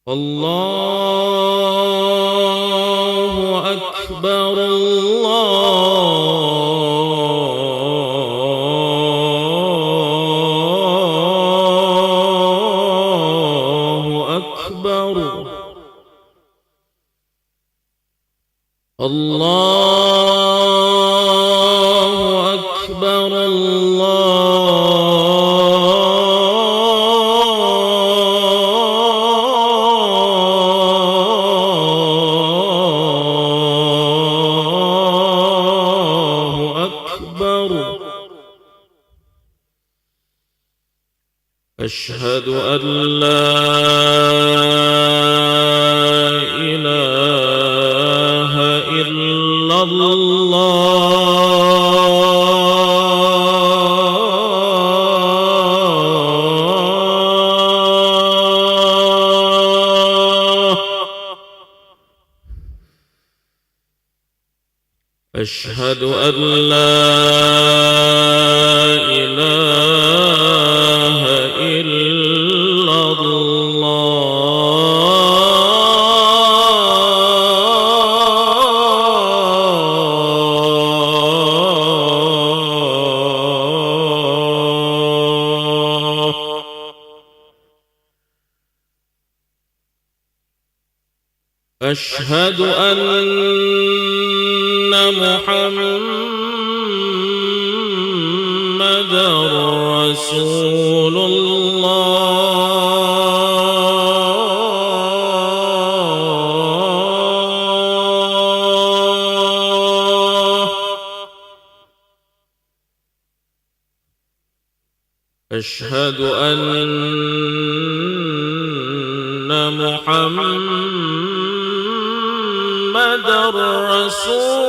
الله أكبر الله أكبر الله أكبر الله أكبر أشهد أن لا إله إلا الله أشهد أن لا إله إلا الله أشهد أن محمدًا رسول الله أشهد أن محمدًا رسول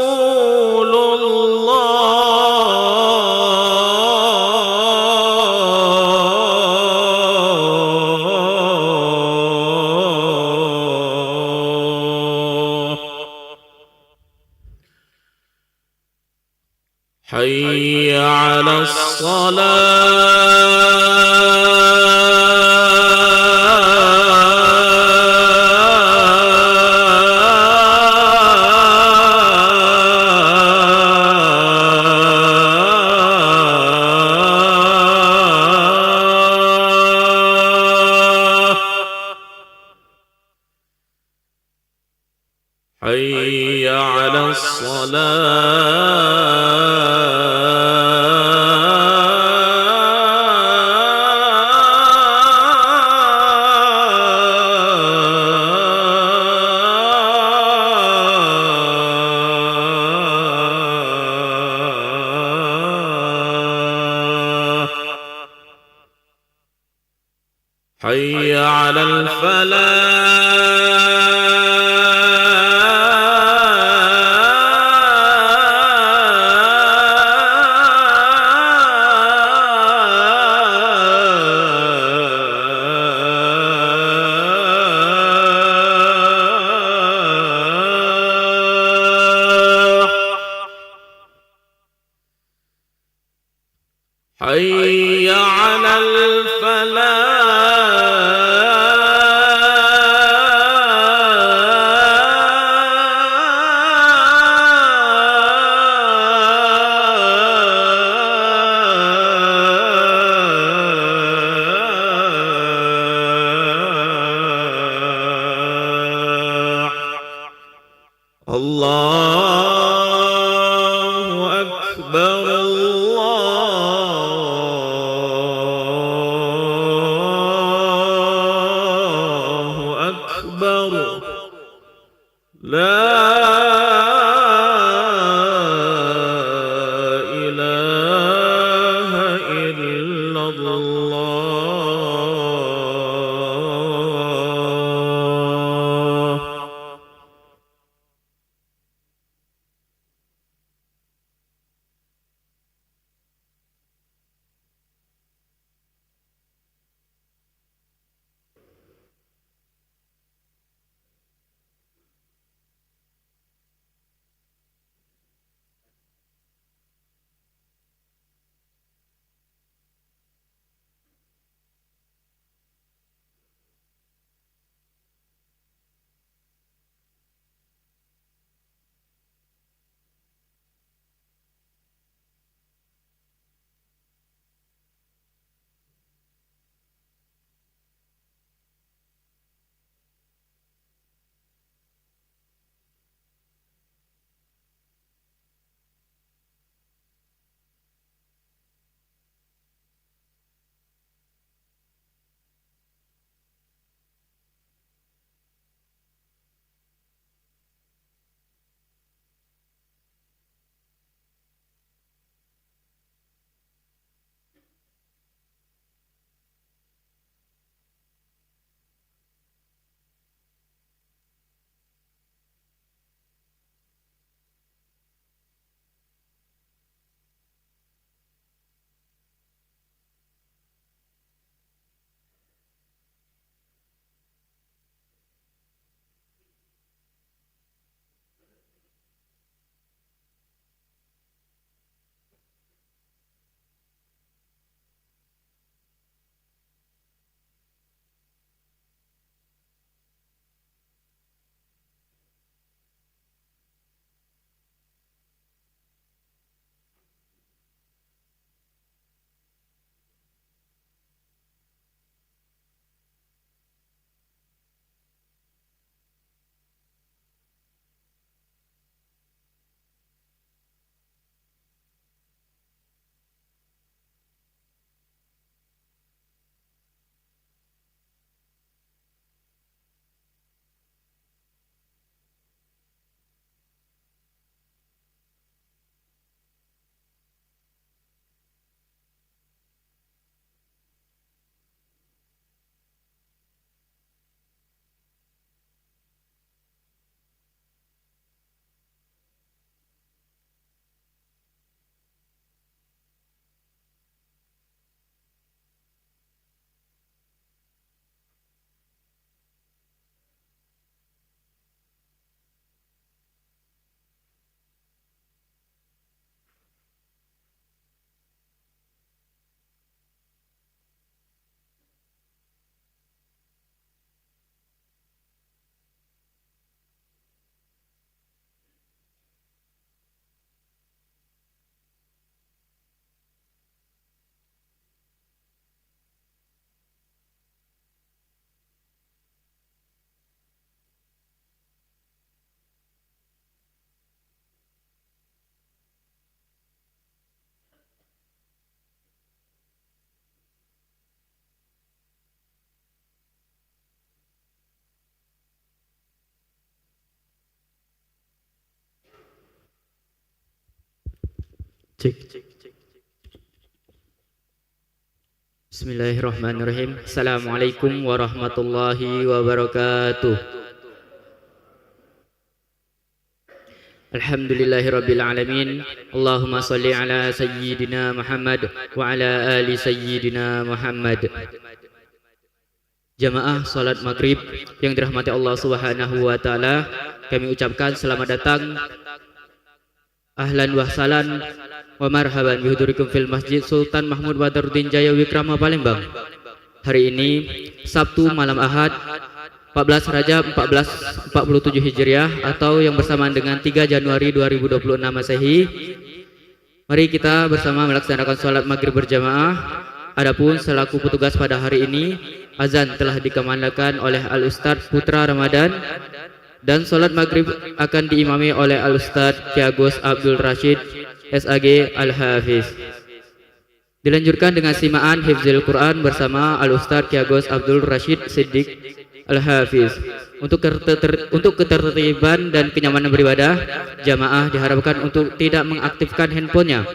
الله حي على الصلاة حي على الصلاة حي على الفلاح حي على الفلاح الله أكبر الله أكبر لا إله إلا الله Cek. Bismillahirrahmanirrahim. Assalamualaikum warahmatullahi wabarakatuh. Alhamdulillahirabbil alamin. Allahumma shalli ala sayyidina Muhammad wa ala ali sayyidina Muhammad. Jamaah salat maghrib yang dirahmati Allah Subhanahu wa taala, kami ucapkan selamat datang, ahlan wa sahlan wa marhaban bihudurikum fil Masjid Sultan Mahmud Badruddin Jaya Wikrama Palembang. Hari ini Sabtu malam Ahad 14 Rajab 1447 Hijriah atau yang bersamaan dengan 3 Januari 2026 Masehi. Mari kita bersama melaksanakan salat maghrib berjamaah. Adapun selaku petugas pada hari ini, azan telah dikumandangkan oleh Al-Ustadz Putra Ramadan dan salat maghrib akan diimami oleh Al-Ustadz Ki Agus Abdul Rashid SAG Al-Hafiz. Dilanjutkan dengan simaan Hifzul Quran bersama Al-Ustadz Ki Agus Abdul Rashid Siddiq Al-Hafiz. Untuk ketertiban dan kenyamanan beribadah, jamaah diharapkan untuk tidak mengaktifkan handphonenya.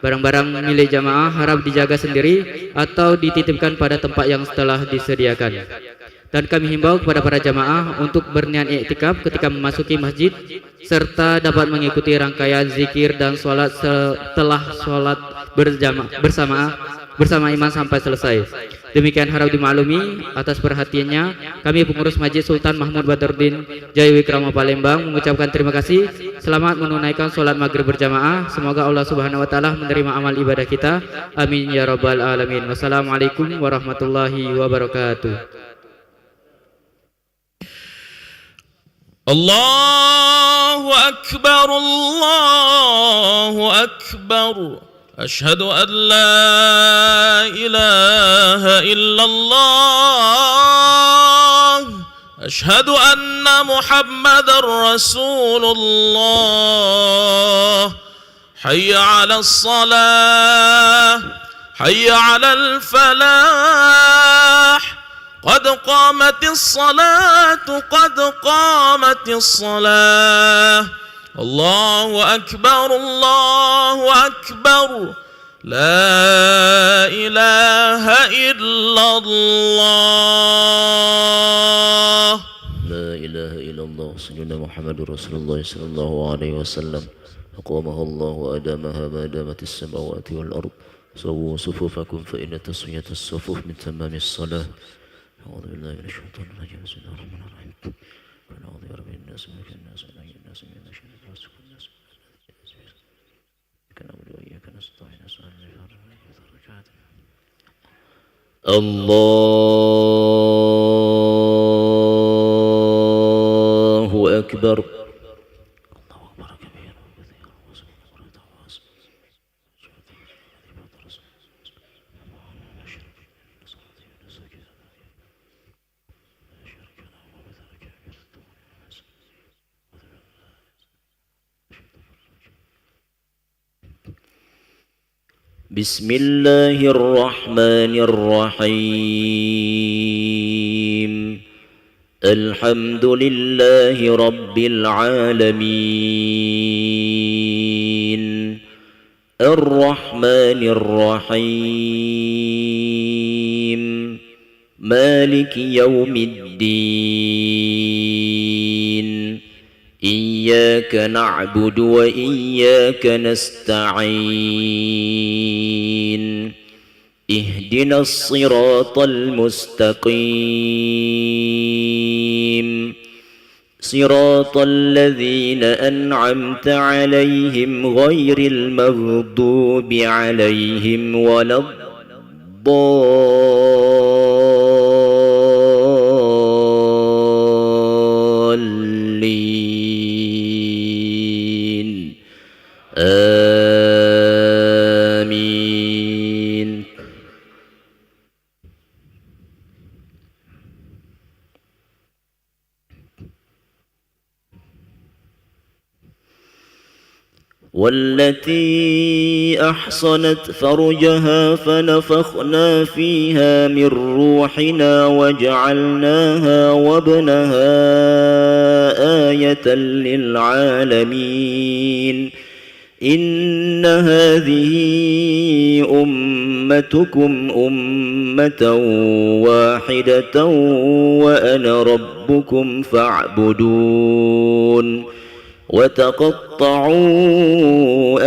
Barang-barang milik jamaah harap dijaga sendiri atau dititipkan pada tempat yang telah disediakan. Dan kami himbau kepada para jamaah untuk berniat iktikaf ketika memasuki masjid serta dapat mengikuti rangkaian zikir dan sholat setelah sholat bersama imam sampai selesai. Demikian harap dimaklumi. Atas perhatiannya, kami pengurus Masjid Sultan Mahmud Badruddin Jaya Wikrama Palembang mengucapkan terima kasih. Selamat menunaikan sholat maghrib berjamaah. Semoga Allah Subhanahu wa taala menerima amal ibadah kita. Amin ya rabbal alamin. Wassalamualaikum warahmatullahi wabarakatuh. Allahu Akbar, Allahu Akbar. أشهد أن لا إله إلا الله أشهد أن محمد رسول الله حي على الصلاة حي على الفلاح قد قامت الصلاة قد قامت الصلاة الله أكبر الله أكبر لا إله إلا الله لا إله إلا الله سيدنا محمد رسول الله صلى الله عليه وسلم أقامها الله وأدامها ما دامت السماوات والأرض سووا صفوفكم فإن تسوية الصفوف من تمام الصلاة أعوذ بالله من الشيطان الرجيم بسم الله الرحمن الرحيم ونعوذ برب الناس ملك الناس إله الناس من شر الناس الناس نعبد وإياك نستعين الله أكبر بسم الله الرحمن الرحيم الحمد لله رب العالمين الرحمن الرحيم مالك يوم الدين إياك نعبد وإياك نستعين اهدنا الصراط المستقيم صراط الذين أنعمت عليهم غير المغضوب عليهم ولا الضالين آمين. والتي أحصنت فرجها فنفخنا فيها من روحنا وجعلناها وابنها آية للعالمين إن إن هذه أمتكم أمة واحدة وأنا ربكم فاعبدون وتقطعوا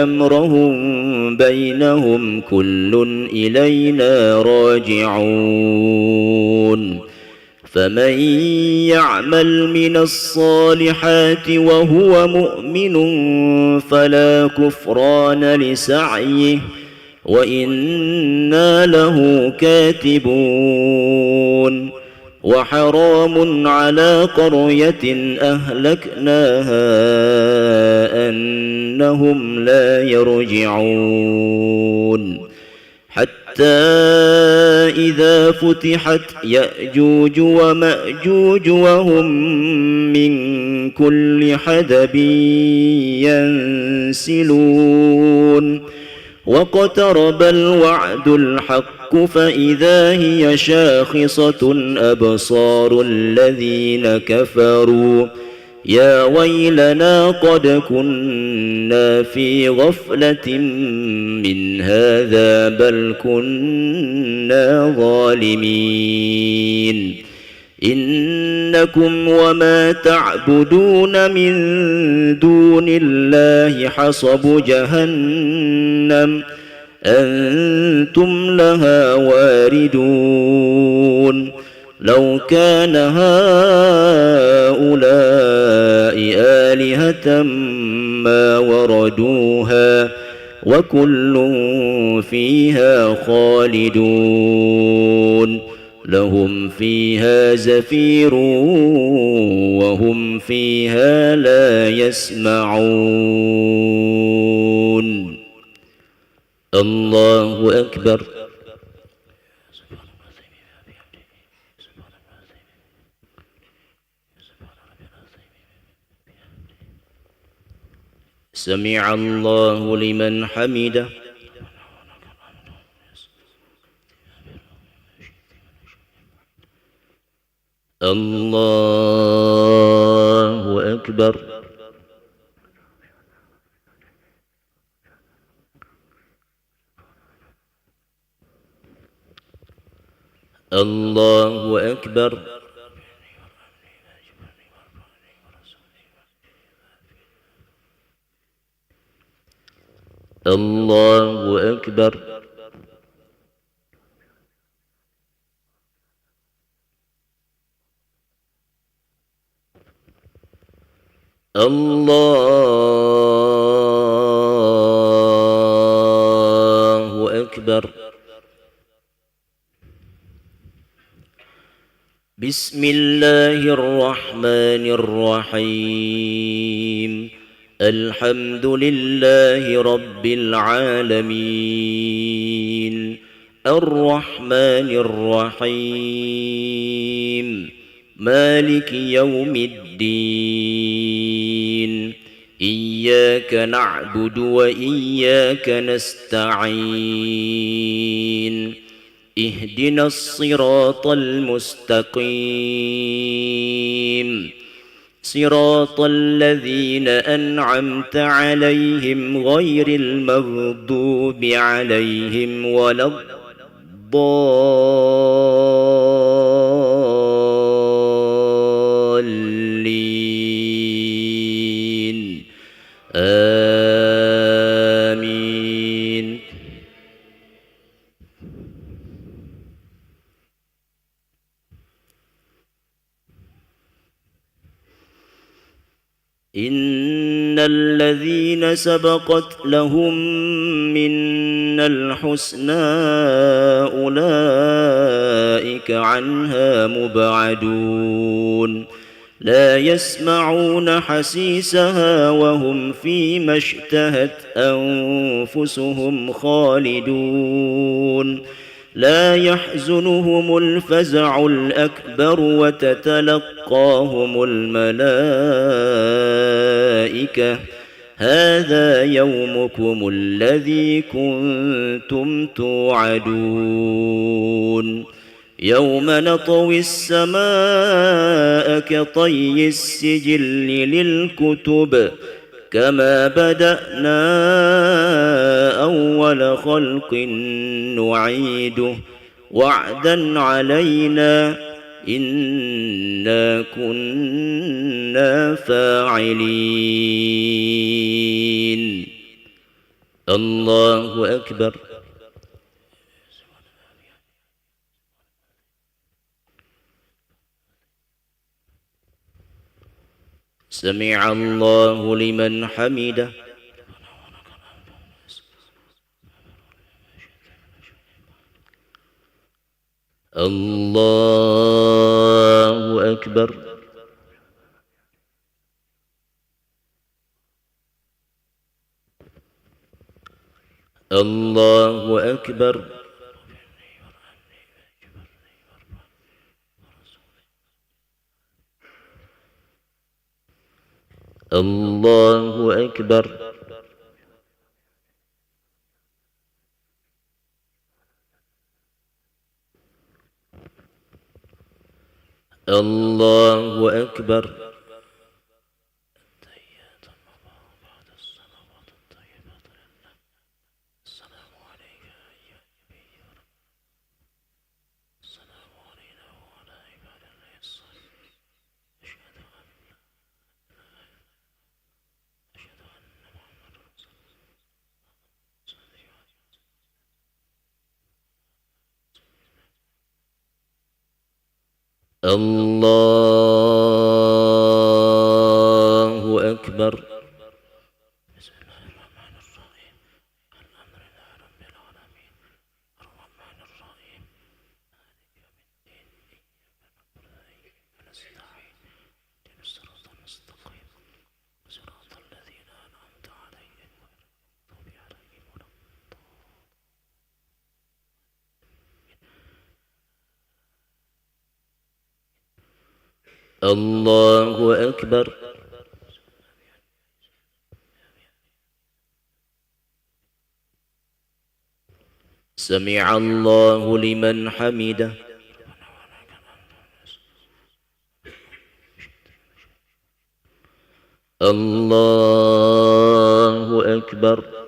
أمرهم بينهم كل إلينا راجعون فمن يعمل من الصالحات وهو مؤمن فلا كفران لسعيه وإنا له كاتبون وحرام على قرية أهلكناها أنهم لا يرجعون حتى إذا فتحت يأجوج ومأجوج وهم من كل حدب ينسلون واقترب الوعد الحق فإذا هي شاخصة أبصار الذين كفروا يا ويلنا قد كنا في غفلة من هذا بل كنا ظالمين إنكم وما تعبدون من دون الله حصب جهنم أنتم لها واردون لو كان هؤلاء آلهة ما وردوها وكل فيها خالدون لهم فيها زفير وهم فيها لا يسمعون الله أكبر سمع الله لمن حمده الله أكبر الله أكبر الله أكبر الله أكبر بسم الله الرحمن الرحيم الحمد لله رب العالمين الرحمن الرحيم مالك يوم الدين إياك نعبد وإياك نستعين اهدنا الصراط المستقيم صراط الذين أنعمت عليهم غير المغضوب عليهم ولا الضالين آمين إن الذين سبقت لهم منا الحسنى أولئك عنها مبعدون لا يسمعون حسيسها وهم فيما اشتهت أنفسهم خالدون لا يحزنهم الفزع الأكبر وتتلقاهم الملائكة هذا يومكم الذي كنتم توعدون يوم نطوي السماء كطي السجل للكتب كما بدأنا أول خلق نعيده وعدا علينا إنا كنا فاعلين. الله أكبر. سمع الله لمن حمده. الله أكبر. الله أكبر. الله أكبر. الله أكبر. الله أكبر. بسم الله الرحمن الرحيم. الحمد لله رب العالمين الرحمن الرحيم مالك يوم الدين إياك نعبد وإياك نستعين اهدنا الصراط المستقيم صراط الذين أنعمت عليهم غير المغضوب عليهم ولا الله أكبر. سمع الله لمن حمده. الله أكبر.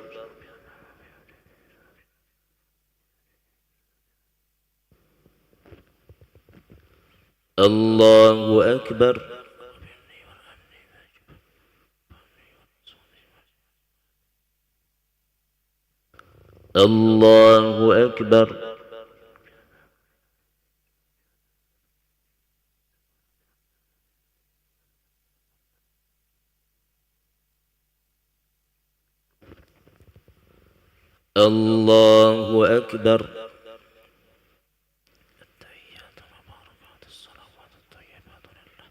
الله أكبر. الله أكبر. الله أكبر. التحيات المباركات الصلوات الطيبات لله.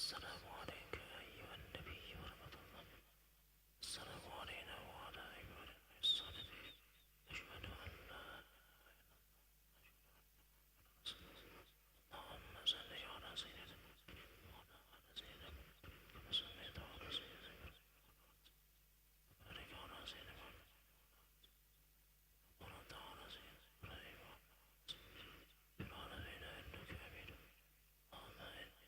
السلام عليك أيها النبي ورحمة الله. السلام علينا وعلى عباد الله الصالحين. أشهد أن لا اللهم صل على سيدنا وعلى آل سيدنا كما صليت على سيدنا وبارك على سيدنا ورد على سيدنا إبراهيم وعلى سيدنا إنك حميد. اللهم إني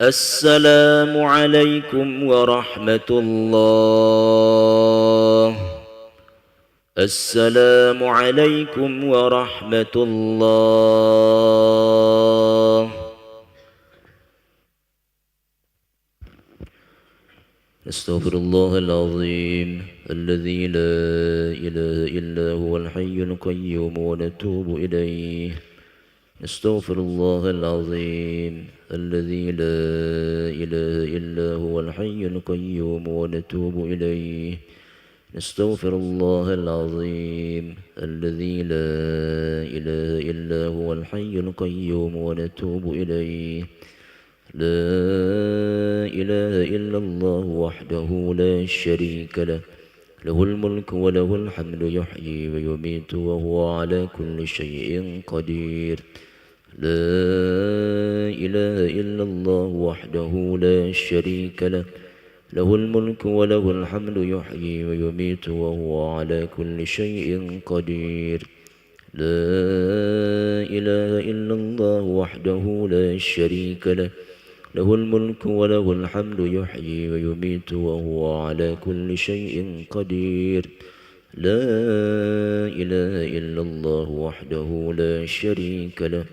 السلام عليكم ورحمة الله. السلام عليكم ورحمة الله. نستغفر الله العظيم الذي لا إله إلا هو الحي القيوم ونتوب إليه. نستغفر الله العظيم الذي لا إله إلا هو الحي القيوم ونتوب إليه. نستغفر الله العظيم الذي لا إله إلا هو الحي القيوم ونتوب إليه. لا إله إلا الله وحده لا شريك له له الملك وله الحمد يحيي ويميت وهو على كل شيء قدير. لا إله إلا الله وحده لا شريك له له الملك وله الحمد يحيي ويميت وهو على كل شيء قدير. لا إله إلا الله وحده لا شريك له له الملك وله الحمد يحيي ويميت وهو على كل شيء قدير لا إله إلا الله وحده لا شريك له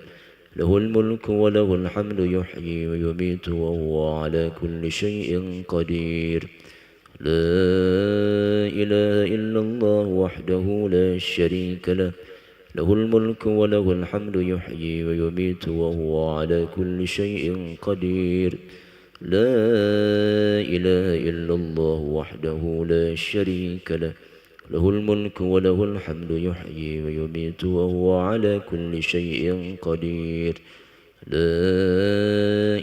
له الملك وله الحمد يحيي ويميت وهو على كل شيء قدير لا إله إلا الله وحده لا شريك له له الملك وله الحمد يحيي ويميت وهو على كل شيء قدير لا إله إلا الله وحده لا شريك له له الملك وله الحمد يحيي ويميت وهو على كل شيء قدير لا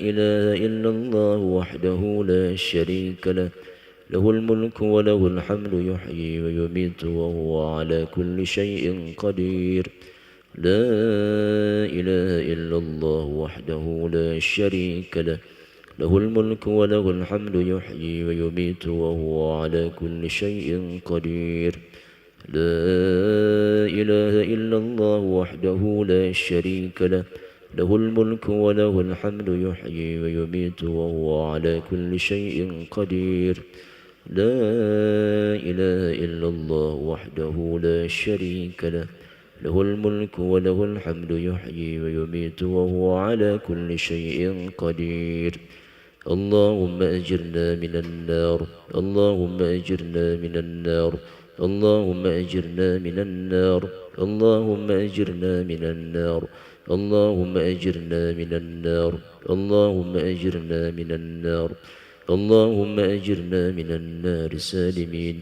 إله إلا الله وحده لا شريك له له الملك وله الحمد يحيي ويميت وهو على كل شيء قدير لا إله إلا الله وحده لا شريك له له الملك وله الحمد يحيي ويميت وهو على كل شيء قدير لا إله إلا الله وحده لا شريك له له الملك وله الحمد يحيي ويميت وهو على كل شيء قدير لا إله إلا الله وحده لا شريك له له الملك وله الحمد يحيي ويميت وهو على كل شيء قدير اللهم أجرنا من النار اللهم أجرنا من النار اللهم أجرنا من النار اللهم أجرنا من النار اللهم أجرنا من النار اللهم أجرنا من النار اللهم أجرنا من النار سالمين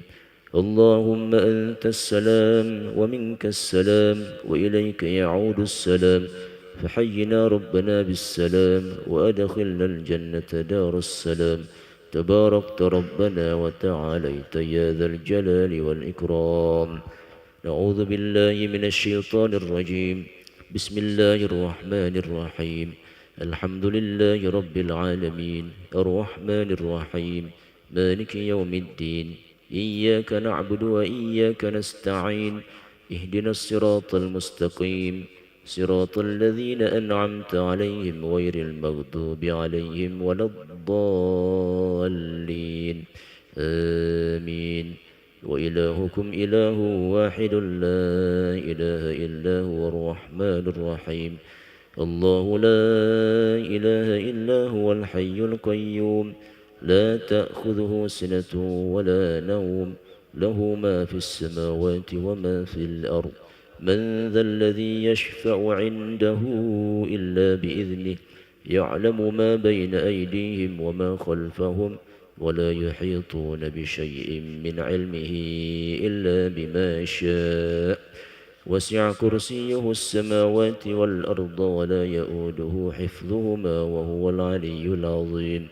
اللهم أنت السلام ومنك السلام وإليك يعود السلام فحينا ربنا بالسلام وأدخلنا الجنة دار السلام تباركت ربنا وتعاليت يا ذا الجلال والإكرام نعوذ بالله من الشيطان الرجيم بسم الله الرحمن الرحيم الحمد لله رب العالمين الرحمن الرحيم مالك يوم الدين إياك نعبد وإياك نستعين اهدنا الصراط المستقيم صراط الذين أنعمت عليهم غير المغضوب عليهم ولا الضالين آمين وإلهكم إله واحد لا إله إلا هو الرحمن الرحيم الله لا إله إلا هو الحي القيوم لا تأخذه سنة ولا نوم له ما في السماوات وما في الأرض من ذا الذي يشفع عنده إلا بإذنه يعلم ما بين أيديهم وما خلفهم ولا يحيطون بشيء من علمه إلا بما شاء وسع كرسيه السماوات والأرض ولا يؤوده حفظهما وهو العلي العظيم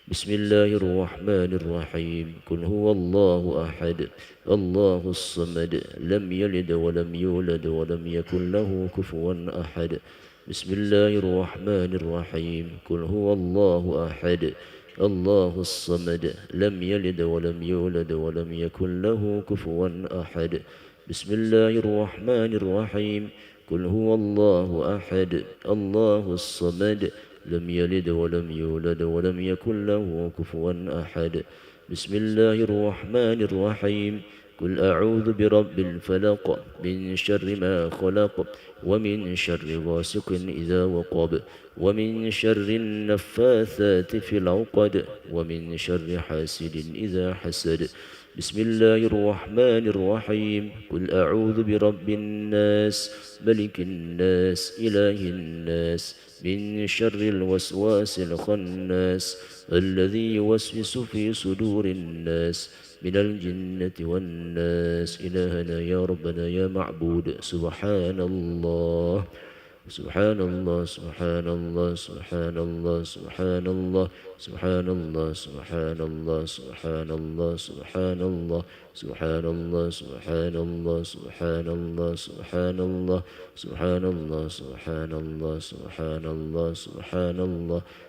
بسم الله الرحمن الرحيم قل هو الله أحد الله الصمد لم يلد ولم يولد ولم يكن له كفوا أحد بسم الله الرحمن الرحيم قل هو الله أحد الله الصمد لم يلد ولم يولد ولم يكن له كفوا أحد بسم الله الرحمن الرحيم قل هو الله أحد الله الصمد لم يلد ولم يولد ولم يكن له كفوا أحد بسم الله الرحمن الرحيم قل أعوذ برب الفلق من شر ما خلق ومن شر غاسق إذا وقب ومن شر النفاثات في العقد ومن شر حاسد إذا حسد بسم الله الرحمن الرحيم قل أعوذ برب الناس ملك الناس إله الناس من شر الوسواس الخناس الذي يوسوس في صدور الناس من الجنة والناس إلهنا يا ربنا يا معبود سبحان الله سبحان الله سبحان الله سبحان الله سبحان الله سبحان الله سبحان الله سبحان الله سبحان الله سبحان الله سبحان الله سبحان الله سبحان الله سبحان الله سبحان الله سبحان الله سبحان الله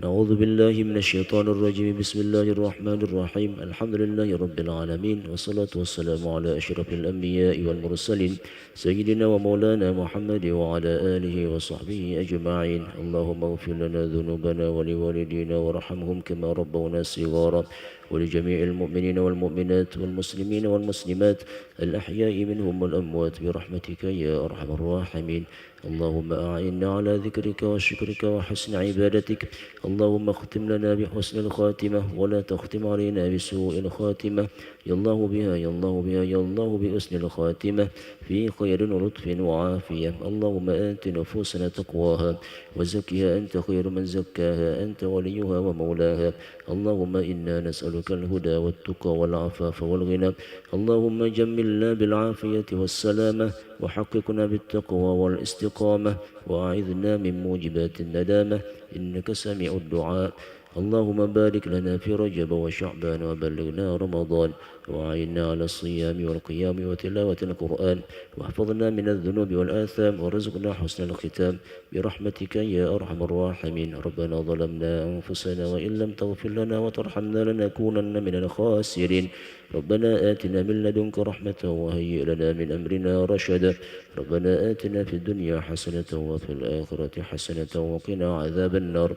نعوذ بالله من الشيطان الرجيم بسم الله الرحمن الرحيم الحمد لله رب العالمين والصلاة والسلام على أشرف الأنبياء والمرسلين سيدنا ومولانا محمد وعلى آله وصحبه أجمعين اللهم اغفر لنا ذنوبنا ولوالدينا وارحمهم كما ربونا صغارا ولجميع المؤمنين والمؤمنات والمسلمين والمسلمات الأحياء منهم والأموات برحمتك يا أرحم الراحمين اللهم أعنا على ذكرك وشكرك وحسن عبادتك اللهم اختم لنا بحسن الخاتمة ولا تختم علينا بسوء الخاتمة يا الله بها يا الله بها يا الله بحسن الخاتمة في خير ولطف وعافية اللهم آت نفوسنا تقواها وزكها أنت خير من زكاها أنت وليها ومولاها اللهم إنا نسألك الهدى والتقى والعفاف والغنى اللهم جملنا بالعافية والسلامة وحققنا بالتقوى والاستقامة وأعذنا من موجبات الندامة إنك سميع الدعاء اللهم بارك لنا في رجب وشعبان وبلغنا رمضان وأعنا على الصيام والقيام وتلاوة القرآن واحفظنا من الذنوب والآثام وارزقنا حسن الختام برحمتك يا أرحم الراحمين ربنا ظلمنا أنفسنا وإن لم تغفر لنا وترحمنا لنكونن من الخاسرين ربنا آتنا من لدنك رحمة وهيئ لنا من أمرنا رشدا ربنا آتنا في الدنيا حسنة وفي الآخرة حسنة وقنا عذاب النار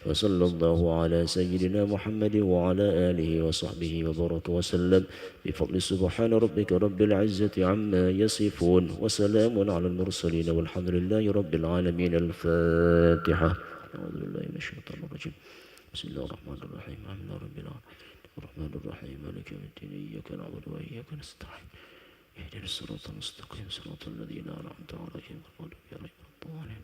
وصلى الله على سيدنا محمد وعلى آله وصحبه وبارك وسلم بفضل سبحان ربك رب العزة عما يصفون وسلام على المرسلين والحمد لله رب العالمين الفاتحة أعوذ بالله من الشيطان الرجيم بسم الله الرحمن الرحيم الحمد لله رب العالمين الرحمن الرحيم مالك يوم الدين إياك نعبد وإياك نستعين اهدنا الصراط المستقيم صراط الذين أنعمت عليهم غير المغضوب عليهم ولا الضالين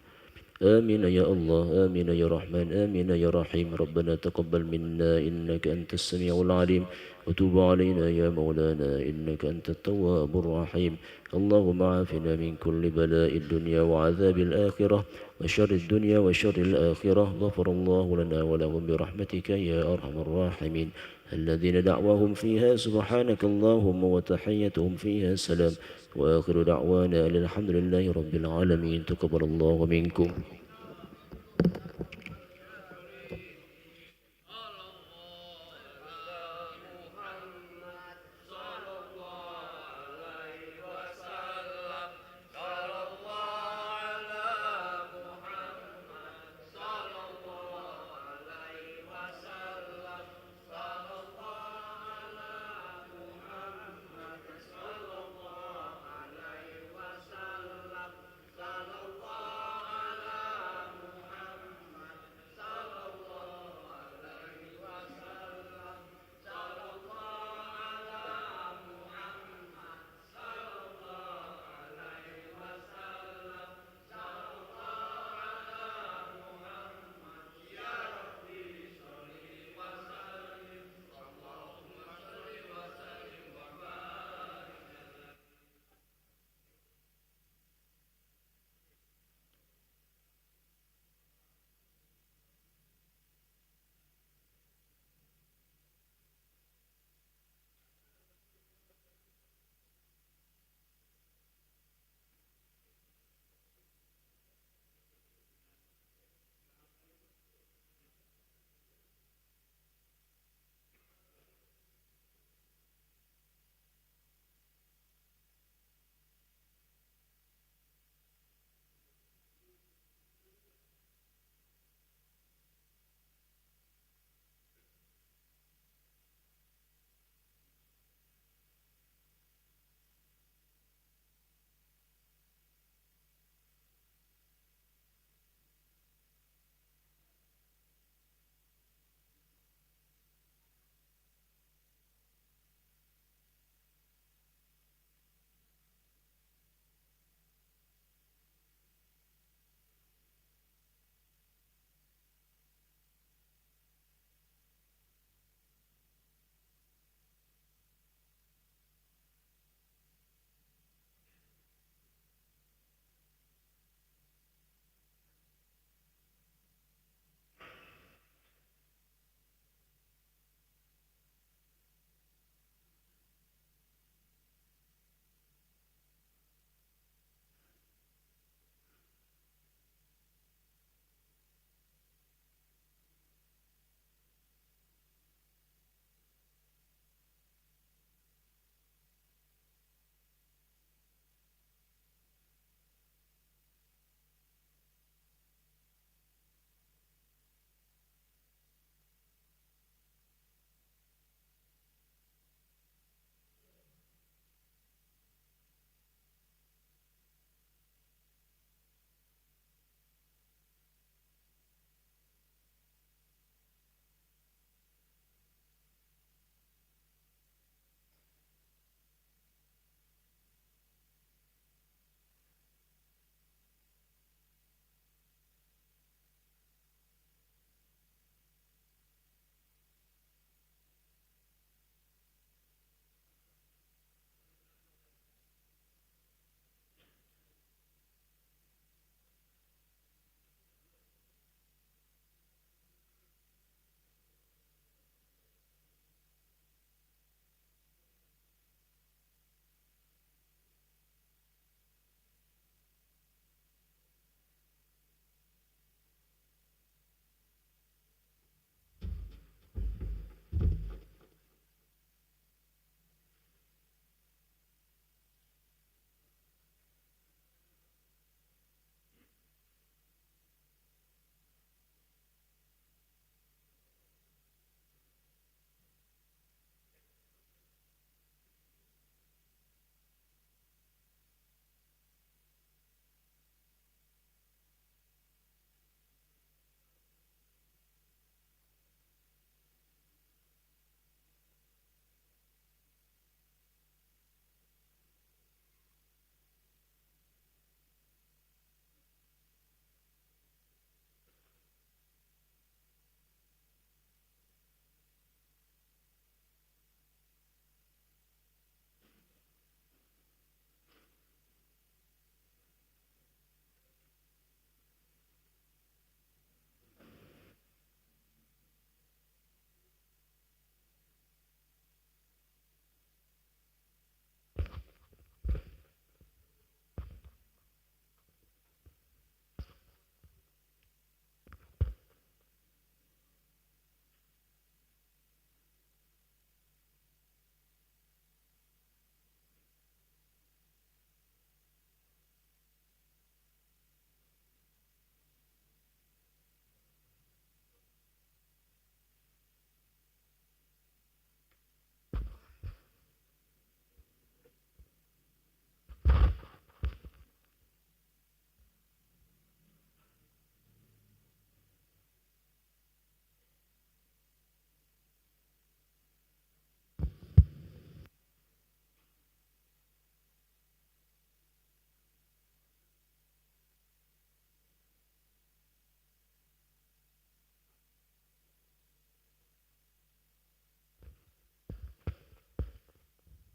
آمين يا الله آمين يا رحمن آمين يا رحيم ربنا تقبل منا إنك أنت السميع العليم وتوب علينا يا مولانا إنك أنت التواب الرحيم اللهم عافنا من كل بلاء الدنيا وعذاب الآخرة وشر الدنيا وشر الآخرة غفر الله لنا ولهم برحمتك يا أرحم الراحمين الذين دعواهم فيها سبحانك اللهم وتحيتهم فيها سلام وآخر دعوانا الحمد لله رب العالمين تقبل الله منكم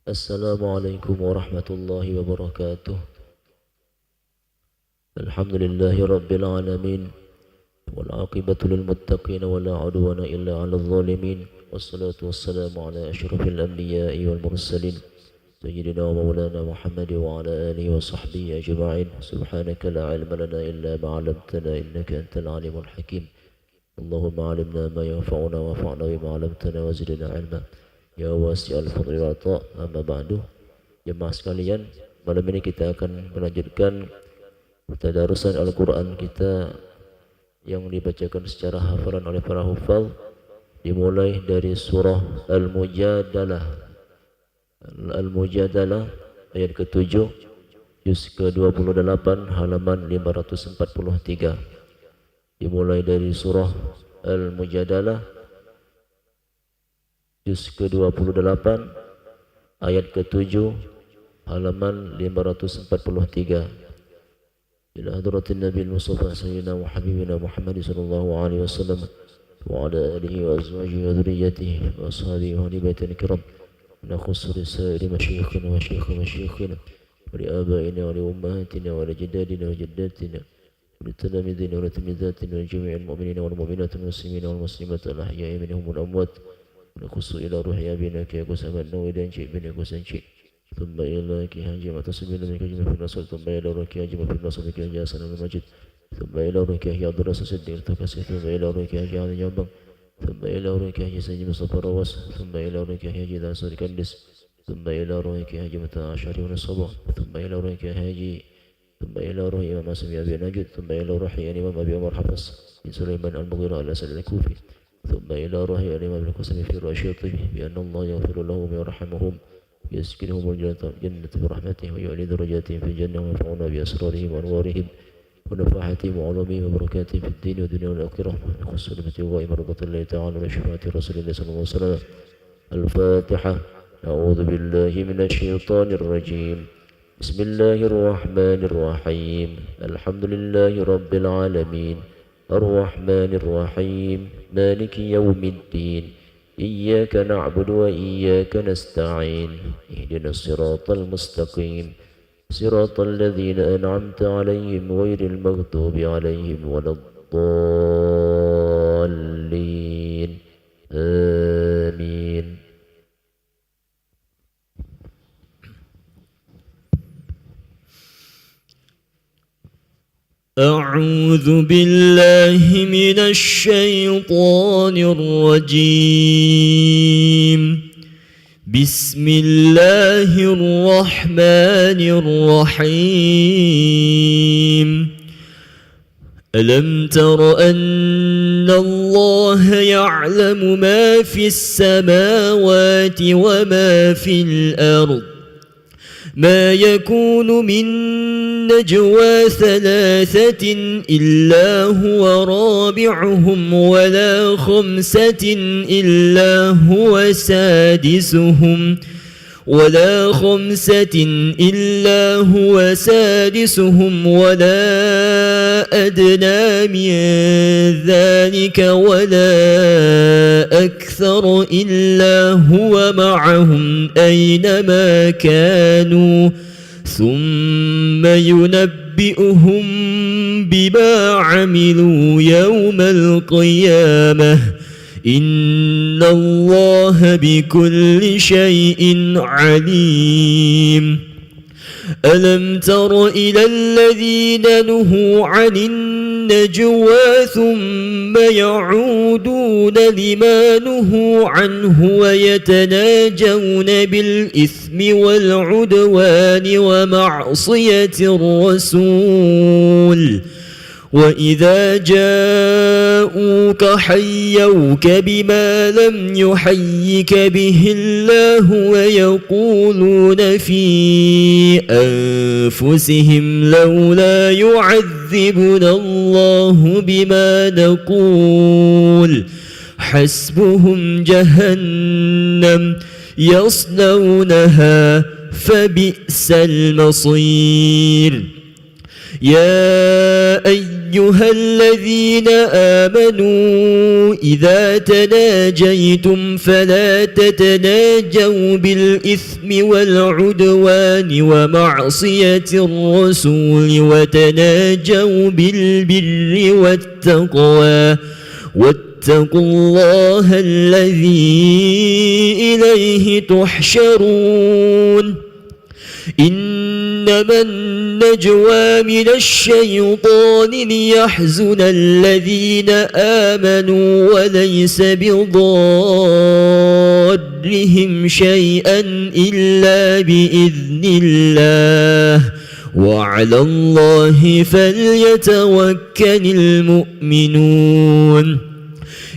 Assalamualaikum warahmatullahi wabarakatuh. Alhamdulillahi rabbil alamin. Wal aqibatu lil muttaqin wa la udwana illa 'alal zalimin. Wassalatu wassalamu ala asyrafil anbiya'i wal mursalin sayyidina wa maulana Muhammad wa ala alihi wa sahbihi ajma'in. Subhanaka la 'ilma lana illa ma 'allamtana innaka antal 'alimul hakim. Allahumma 'allimna ma yanfa'una wanfa'na bima 'allamtana wa zidna 'ilma. Ya wasi'al fadli wa ta', amma ba'du. Jemaah sekalian, malam ini kita akan melanjutkan tadarusan Al-Quran kita yang dibacakan secara hafalan oleh para hufal, dimulai dari surah Al-Mujadalah. Al-Mujadalah ayat ke-7 juz ke-28 halaman 543. Dimulai dari surah Al-Mujadalah juz ke-28 ayat ke-7 halaman 543. Ila hadratin Nabi Mustafa Sayyidina wa Habibina Muhammad sallallahu alaihi wasallam wa ala alihi wa azwajihi wa dhurriyyatihi wa ashabihi wa ahli baitil kiram. Nakhussu risaili masyayikhina wa syaikh masyayikhina wa li abaina wa li ummahatina wa li jaddadina wa jaddatina wa li talamidina wa li tamidatina wa jami'il mu'minina wal mu'minati wal muslimina wal muslimat al ahya'i minhum wal amwat. Nakhussu ila ruhi abina ki Agus Ahmad Nawawi dan Cik bin Agus Cik. Thumma ila ki Haji Mu'tasim bin Haji Mufid Nasr. Thumma ila ruhi Haji Mufid Nasr ki Haji Hasan al-Majid. Thumma ila ruhi Haji Abdul Rasul Siddiq Takasih. Thumma ila ruhi Haji Ali Jambang. Thumma ila ruhi Haji Sayyid Mustafa Rawas. Thumma ila ruhi Haji Dasar Kandis. Thumma ila ruhi Haji Muta'ashari wa Sabah. Thumma ila ruhi Haji ثم إلى روح إمام عاصم أبي نجد. ثم إلى روح الإمام أبي عمر حفص بن سليمان المغيرة الأسد الكوفي. ثم إلى روح الإمام القاسم في الرشيطي بأن الله يغفر لهم ويرحمهم ويسكنهم الجنة برحمته ويعلي درجاتهم في الجنة وينفعنا بأسرارهم وأنوارهم ونفحاتهم وعلومهم وبركاتهم في الدين والدنيا والآخرة. نخص بابتغاء مرضات الله تعالى وشفاعة رسول الله صلى الله عليه وسلم. الفاتحة. أعوذ بالله من الشيطان الرجيم. بسم الله الرحمن الرحيم. الحمد لله رب العالمين الرحمن الرحيم مالك يوم الدين إياك نعبد وإياك نستعين اهدنا الصراط المستقيم صراط الذين أنعمت عليهم غير المغضوب عليهم ولا الضالين آمين. أعوذ بالله من الشيطان الرجيم. بسم الله الرحمن الرحيم. ألم تر أن الله يعلم ما في السماوات وما في الأرض؟ ما يكون من نجوى ثلاثة إلا هو رابعهم ولا خمسة إلا هو سادسهم ولا أدنى من ذلك ولا أكثر إلا هو معهم أينما كانوا ثم ينبئهم بما عملوا يوم القيامة إن الله بكل شيء عليم. ألم تر إلى الذين نهوا عن النجوى ثم يعودون لما نهوا عنه ويتناجون بالإثم والعدوان ومعصية الرسول وإذا جاءوك حيوك بما لم يحيك به الله ويقولون في أنفسهم لولا يعذبنا الله بما نقول حسبهم جهنم يصلونها فبئس المصير. يا أيها أيها الذين آمنوا إذا تناجيتم فلا تتناجوا بالإثم والعدوان ومعصية الرسول وتناجوا بالبر والتقوى واتقوا الله الذي إليه تحشرون إنما النجوى من الشيطان ليحزن الذين آمنوا وليس بضارهم شيئا إلا بإذن الله وعلى الله فليتوكل المؤمنون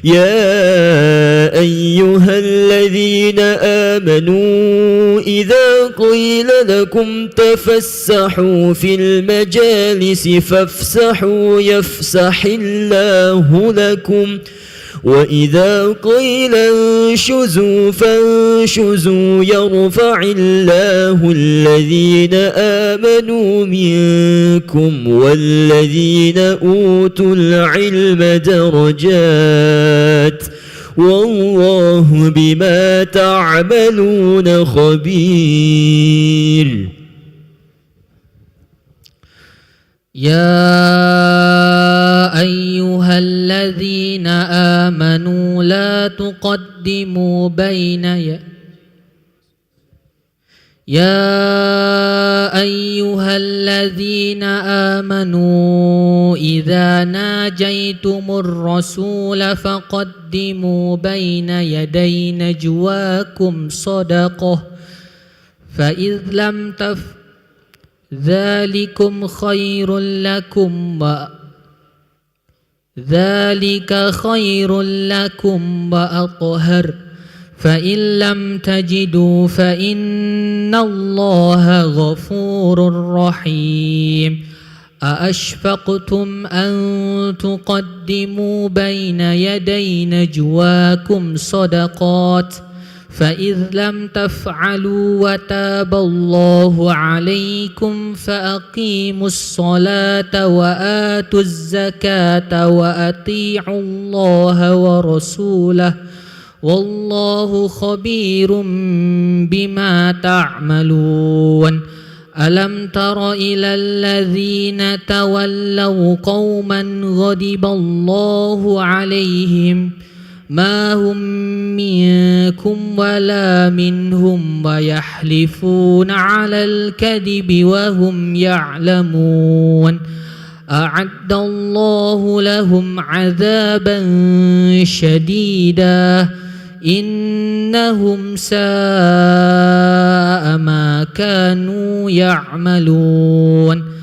يا أيها الذين آمنوا إذا قيل لكم تفسحوا في المجالس فافسحوا يفسح الله لكم وإذا قيل انشزوا فانشزوا يرفع الله الذين آمنوا منكم والذين أوتوا العلم درجات والله بما تعملون خبير يا أيها الذين آمنوا لا تقدموا بين يا أيها الذين آمنوا إذا ناجيتم الرسول فقدموا بين يدي نجواكم صدقة فإذ لم تفعلوا ذلك خير لكم وأطهر فإن لم تجدوا فإن الله غفور رحيم أأشفقتم أن تقدموا بين يدي نجواكم صدقات فإذ لم تفعلوا وتاب الله عليكم فأقيموا الصلاة وآتوا الزكاة وأطيعوا الله ورسوله والله خبير بما تعملون ألم تر إلى الذين تولوا قوما غضب الله عليهم ما هم منكم ولا منهم ويحلفون على الكذب وهم يعلمون أعد الله لهم عذابا شديدا إنهم ساء ما كانوا يعملون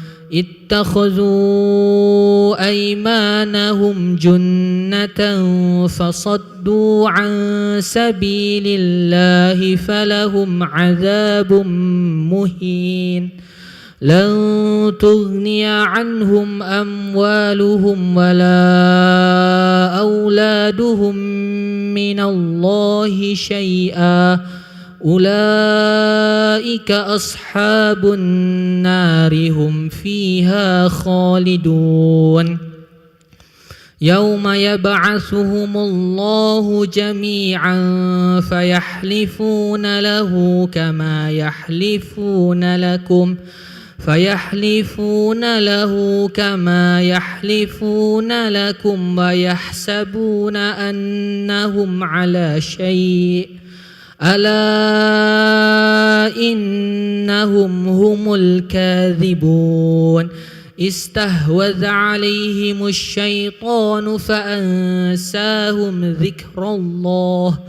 اتخذوا أيمانهم جنة فصدوا عن سبيل الله فلهم عذاب مهين لن تغني عنهم أموالهم ولا أولادهم من الله شيئا أولئك أصحاب النار هم فيها خالدون يوم يبعثهم الله جميعا فيحلفون له كما يحلفون لكم ويحسبون أنهم على شيء ألا إنهم هم الكاذبون استهوذ عليهم الشيطان فأنساهم ذكر الله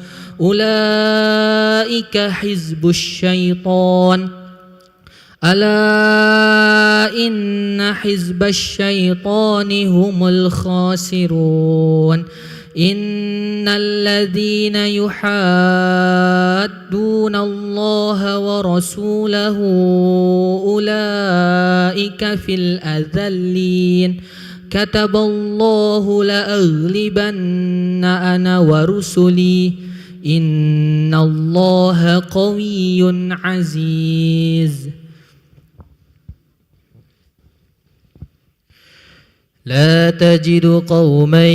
أولئك حزب الشيطان ألا إن حزب الشيطان هم الخاسرون إن الذين يحادون الله ورسوله أولئك في الأذلين كتب الله لأغلبن أنا ورسلي إن الله قوي عزيز لا تجد قوما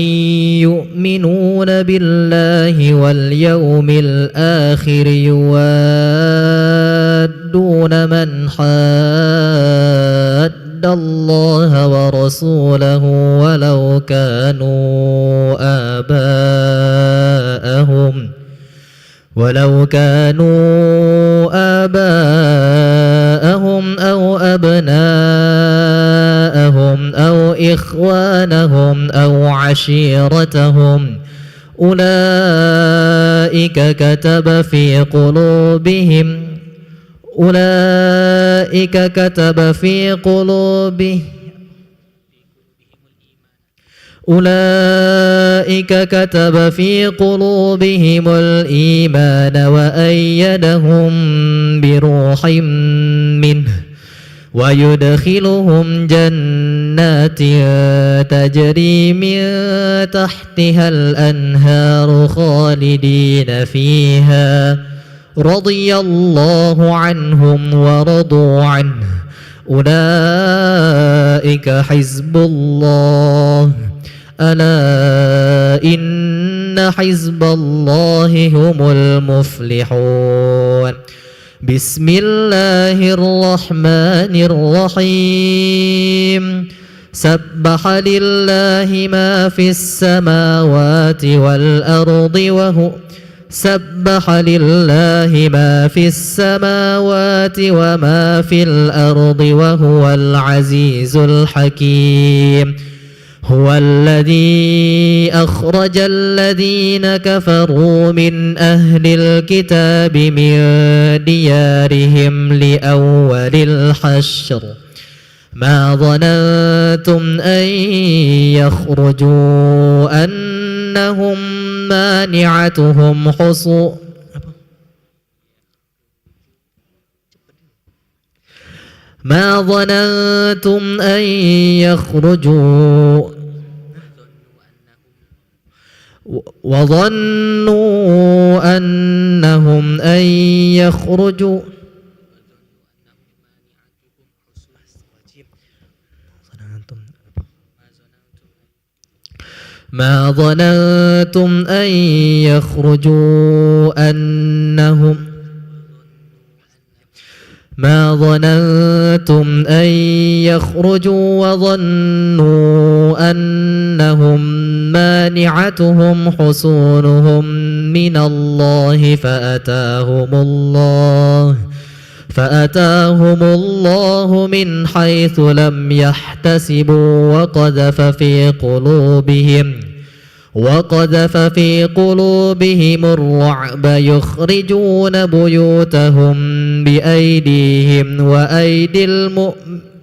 يؤمنون بالله واليوم الآخر يوادون من حاد الله ورسوله ولو كانوا آباءهم أو أبناءهم أو إخوانهم أو عشيرتهم أولئك كتب في قلوبهم الإيمان وأيدهم بروح منه ويدخلهم جنات تجري من تحتها الأنهار خالدين فيها رضي الله عنهم ورضوا عنه أولئك حزب الله ألا إن حزب الله هم المفلحون بسم الله الرحمن الرحيم سبح لله ما في السماوات والأرض وما في الأرض وهو العزيز الحكيم هو الذي أخرج الذين كفروا من أهل الكتاب من ديارهم لأول الحشر ما ظننتم أن يخرجوا أنهم مانعتهم وظنوا أنهم أن يخرجوا ما ظننتم أن يخرجوا وظنوا أنهم مانعتهم حصونهم من الله فأتاهم الله من حيث لم يحتسبوا وقذف في قلوبهم الرعب يخرجون بيوتهم بأيديهم وأيدي المؤمنين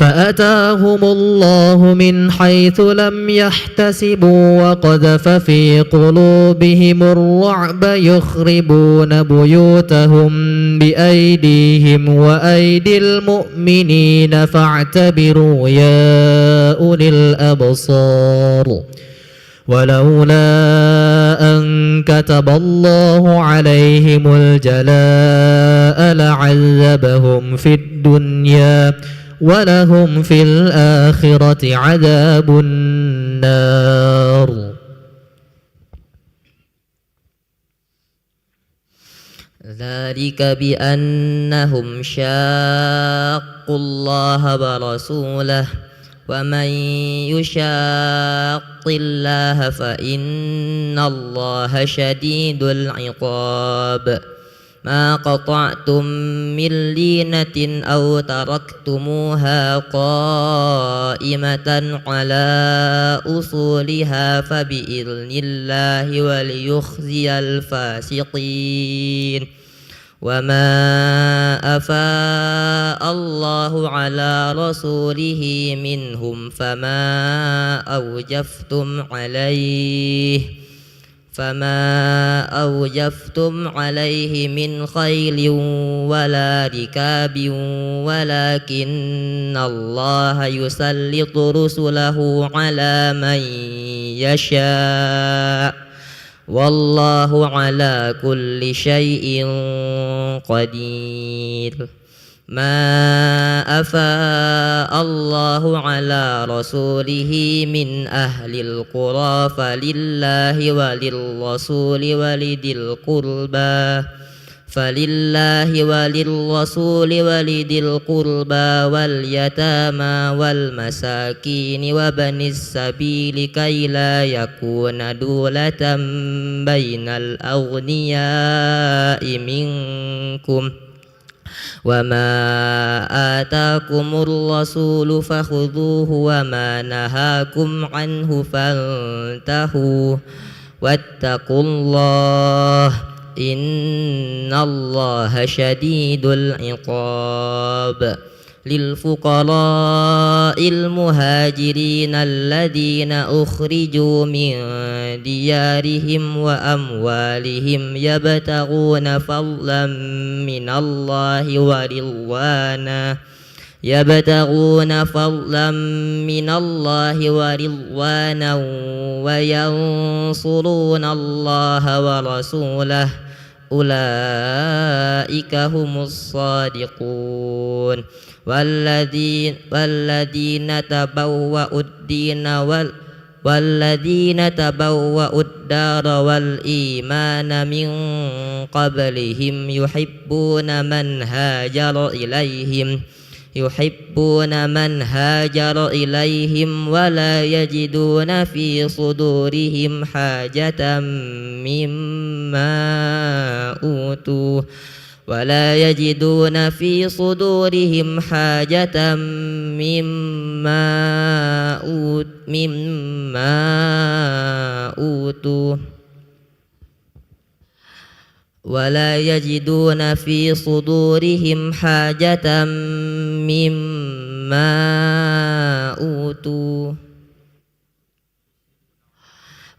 فأتاهم الله من حيث لم يحتسبوا وقذف في قلوبهم الرعب يخربون بيوتهم بأيديهم وأيدي المؤمنين فاعتبروا يا أولي الأبصار ولولا أن كتب الله عليهم الجلاء لعذبهم في الدنيا ولهم في الآخرة عذاب النار ذلك بأنهم شاقوا الله ورسوله ومن يشاق الله فإن الله شديد العقاب ما قطعتم من لينة أو تركتموها قائمة على أصولها فبإذن الله وليخزي الفاسقين وما أفاء الله على رسوله منهم فما أوجفتم عليه من خيل ولا ركاب ولكن الله يسلط رسله على من يشاء والله على كل شيء قدير أفاء الله على رسوله من أهل القرى فلله وللرسول ولذي القربى واليتامى والمساكين وبن السبيل كي لا يكون دولة بين الأغنياء منكم وما آتاكم الرسول فخذوه وما نهاكم عنه فانتهوا واتقوا الله إن الله شديد العقاب للفقراء المهاجرين الذين أخرجوا من ديارهم وأموالهم يبتغون فضلا من الله ورضوانا وينصرون الله ورسوله أولئك هم الصادقون والذين تبوأوا الدار والإيمان من قبلهم يحبون من هاجر إليهم ولا يجدون في صدورهم حاجة مما أوتوا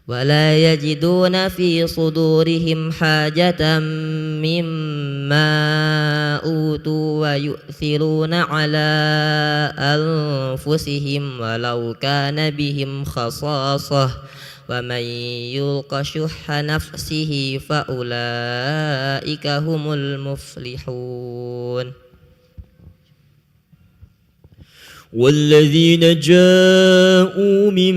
ولا يجدون في صدورهم حاجة مما أوتوا ويؤثرون على أنفسهم ولو كان بهم خصاصة ومن يوق شح نفسه فأولئك هم المفلحون والذين جاءوا من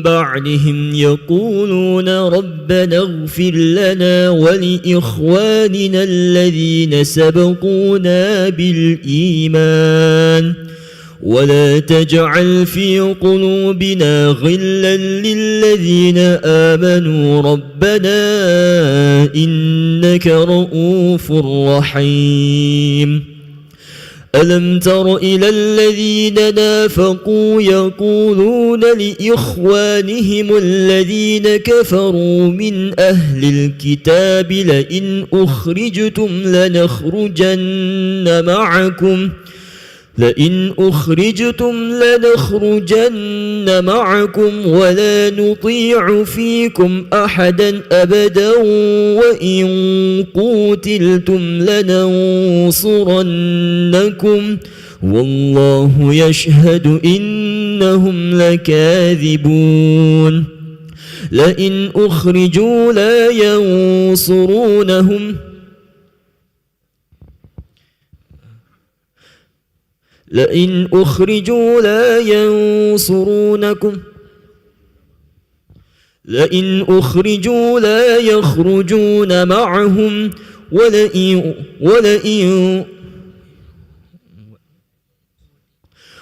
بعدهم يقولون ربنا اغفر لنا ولإخواننا الذين سبقونا بالإيمان ولا تجعل في قلوبنا غلا للذين آمنوا ربنا إنك رؤوف رحيم ألم تر إلى الذين نافقوا يقولون لإخوانهم الذين كفروا من أهل الكتاب لئن أخرجتم لنخرجن معكم ولا نطيع فيكم أحدا أبدا وإن قوتلتم لننصرنكم والله يشهد إنهم لكاذبون لئن أخرجوا لا يخرجون معهم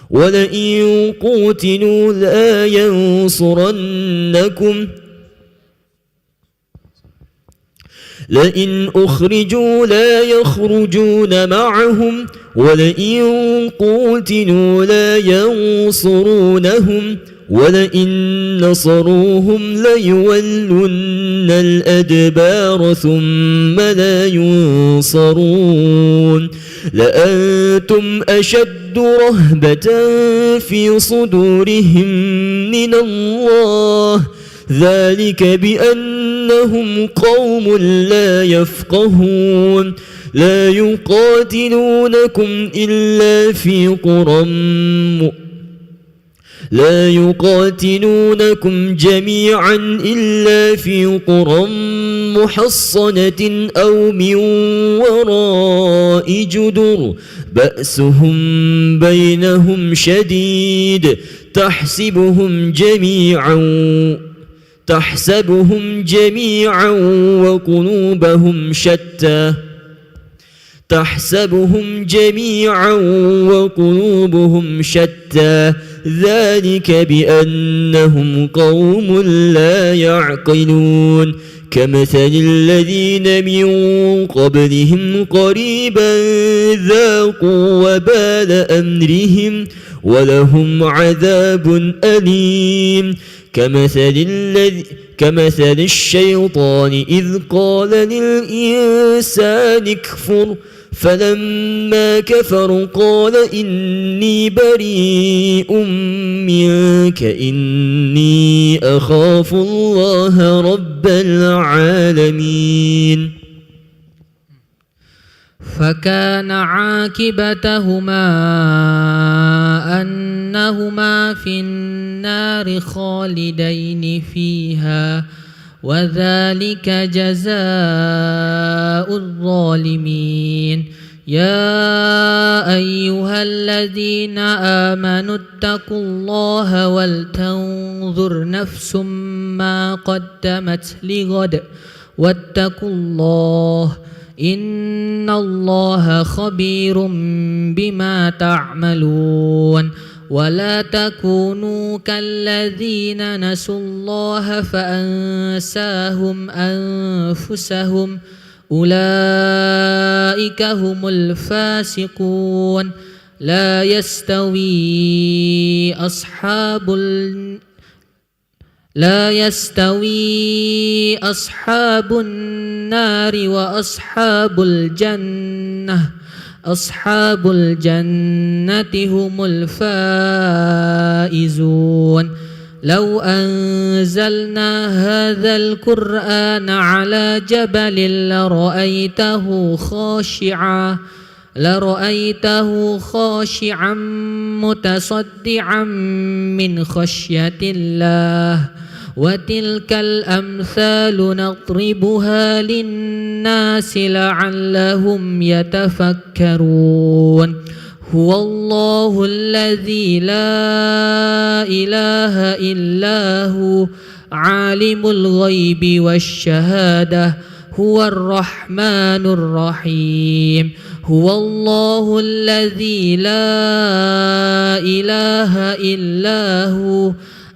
ولئن قوتلوا لا ينصرنكم لئن أخرجوا لا يخرجون معهم ولئن قوتلوا لا ينصرونهم ولئن نصروهم ليولن الأدبار ثم لا ينصرون لأنتم أشد رهبة في صدورهم من الله ذلك بأنهم قوم لا يفقهون لا يقاتلونكم إلا لا يقاتلونكم جميعا إلا في قرى محصنة أو من وراء جدر بأسهم بينهم شديد تحسبهم جميعا وقلوبهم شتى ذلك بأنهم قوم لا يعقلون كمثل الذين من قبلهم قريبا ذاقوا وبال أمرهم ولهم عذاب أليم كمثل الشيطان إذ قال للإنسان اكفر فلما كفر قال إني بريء منك إني أخاف الله رب العالمين فكان عاقبتهما أنهما في النار خالدين فيها وذلك جزاء الظالمين يا أيها الذين آمنوا اتقوا الله ولتنظر نفس ما قدمت لغد واتقوا الله إن الله خبير بما تعملون ولا تكونوا كالذين نسوا الله فأنساهم أنفسهم أولئك هم الفاسقون لا يستوي أصحاب النار وأصحاب الجنة أصحاب الجنة هم الفائزون لو أنزلنا هذا القرآن على جبل لرأيته خاشعا متصدعا من خشية الله وتلك الأمثال نضربها للناس لعلهم يتفكرون هو الله الذي لا إله إلا هو عالم الغيب والشهادة هو الرحمن الرحيم هو الله الذي لا إله إلا هو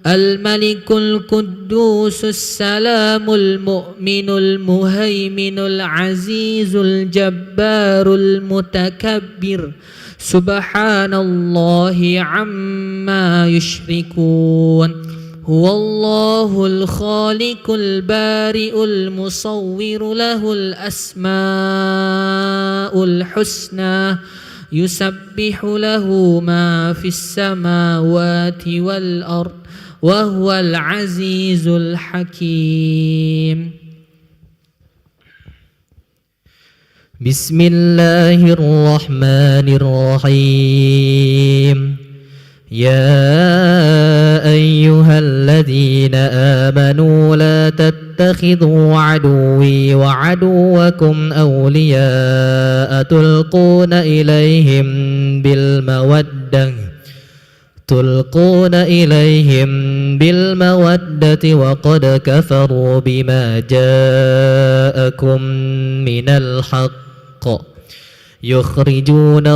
الملك القدوس السلام المؤمن المهيمن العزيز الجبار المتكبر سبحان الله عما يشركون هو الله الخالق البارئ المصور له الأسماء الحسنى يسبح له ما في السماوات والأرض وهو العزيز الحكيم بسم الله الرحمن الرحيم يا أيها الذين آمنوا لا تتخذوا عدوي وعدوكم أولياء تلقون إليهم بالمودة وقد كفروا بما جاءكم من الحق يخرجون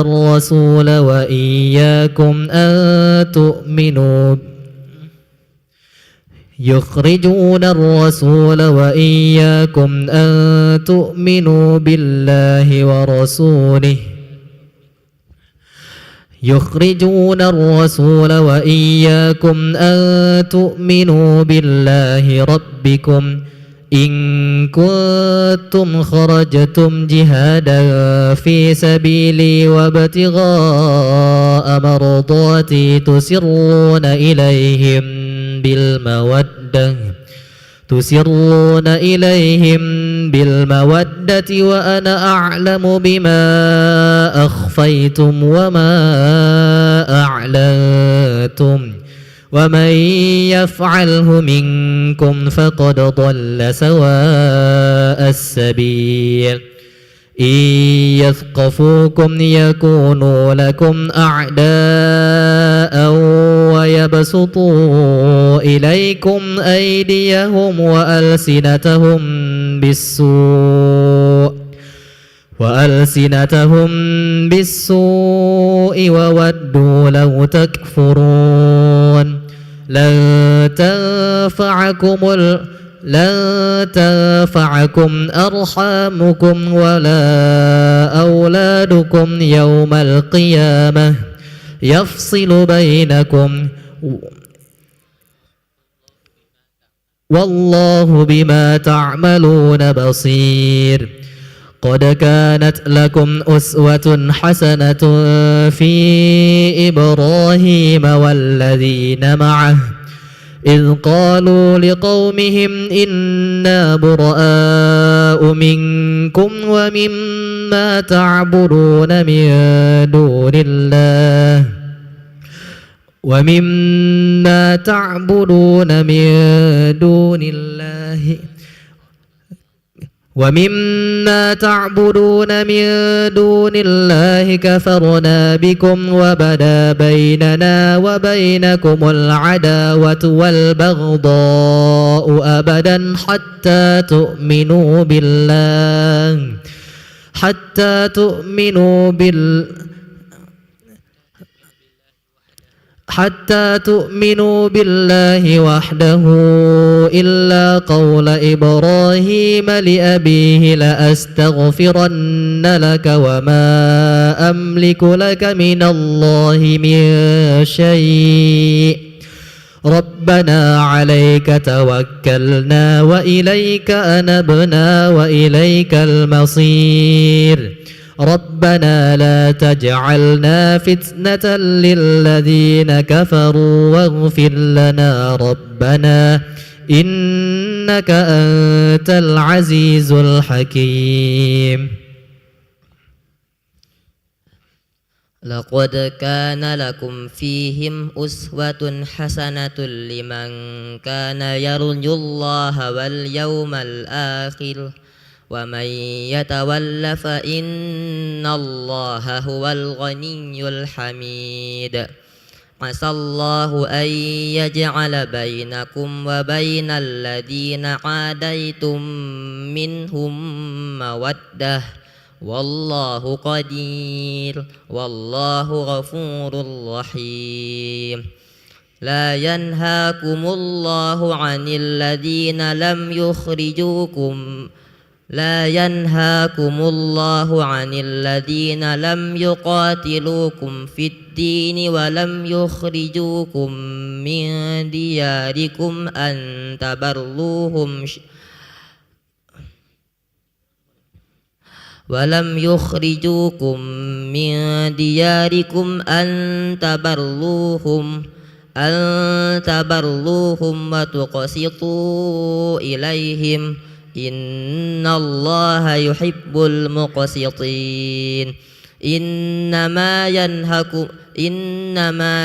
الرسول وإياكم أن تؤمنوا بالله ورسوله يخرجون الرسول وإياكم أن تؤمنوا بالله ربكم إن كنتم خرجتم جهادا في سبيلي وابتغاء مرضاتي تسرون إليهم بالمودة وأنا أعلم بما أخفيتم وما أعلنتم ومن يفعله منكم فقد ضل سواء السبيل إن يثقفوكم يكونوا لكم أعداء ويبسطوا إليكم أيديهم وألسنتهم بالسوء وودوا لو تكفرون لن تنفعكم أرحامكم ولا أولادكم يوم القيامة يفصل بينكم والله بما تعملون بصير قد كانت لكم أسوة حسنة في إبراهيم والذين معه إذ قالوا لقومهم إنا براء منكم ومما تعبدون من دون الله ومما تعبدون من دون الله كفرنا بكم وبدا بيننا وبينكم العداوة والبغضاء أبدا حتى تؤمنوا بالله وحده إلا قول إبراهيم لأبيه لأستغفرن لك وما أملك لك من الله من شيء ربنا عليك توكلنا وإليك أنبنا وإليك المصير ربنا لا تجعلنا فتنة للذين كفروا واغفر لنا ربنا إنك أنت العزيز الحكيم لقد كان لكم فيهم أسوة حسنة لمن كان يرجو الله واليوم الآخر ومن يتول فإن الله هو الغني الحميد عسى الله أن يجعل بينكم وبين الذين عاديتم منهم مودة والله قدير والله غفور رحيم لا ينهاكم الله عن الذين لم يقاتلوكم في الدين ولم يخرجوكم من دياركم أن تبروهم وتقسطوا إليهم إن الله يحب المقسطين إنما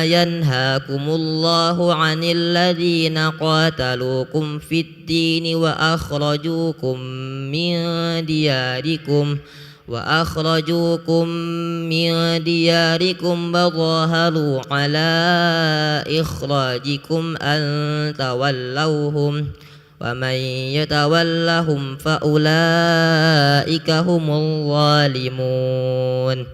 ينهاكم الله عن الذين قاتلوكم في الدين وأخرجوكم من دياركم وظاهروا على إخراجكم أن تولوهم ومن يتولهم فأولئك هم الظالمون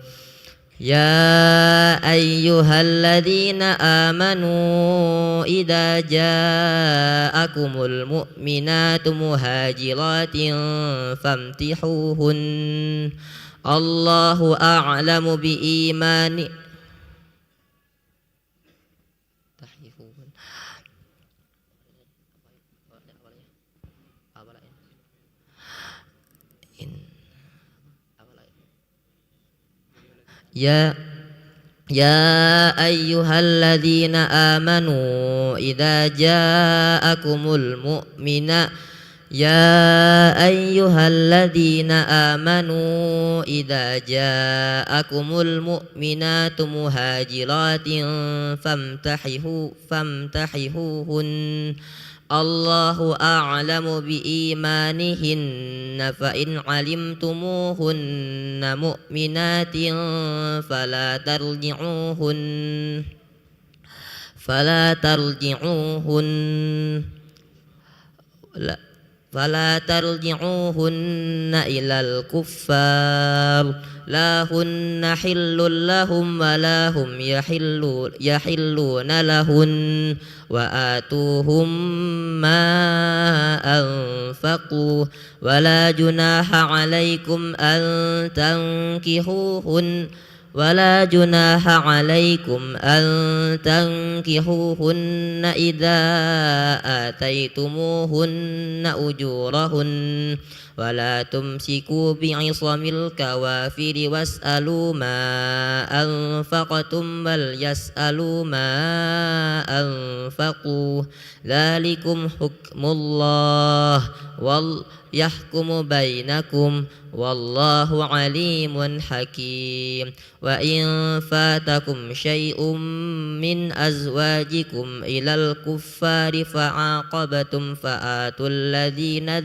يا أيها الذين آمنوا إذا جاءكم المؤمنات مهاجرات فامتحوهن الله أعلم بإيمانهن يا أيها الذين آمنوا إذا جاءكم يا أيها الذين آمنوا إذا جاءكم المؤمنات مهاجرات فامتحوهن الله أعلم بإيمانهن فإن علمتموهن مؤمنات فلا ترجعوهن إلى الكفار لا هن حل لهم ولا هم يحلون لهن وآتوهم ما أنفقوا ولا جناح عليكم أن تنكحوهن إذا آتيتموهن أجورهن ولا تمسكوا بعصم الكوافر واسألوا ما أنفقتم وليسألوا ما أنفقوا ذلكم حكم الله يحكم بينكم والله عليم حكيم وإن فاتكم شيء من أزواجكم إلى الكفار فعاقبتم فآتوا الذين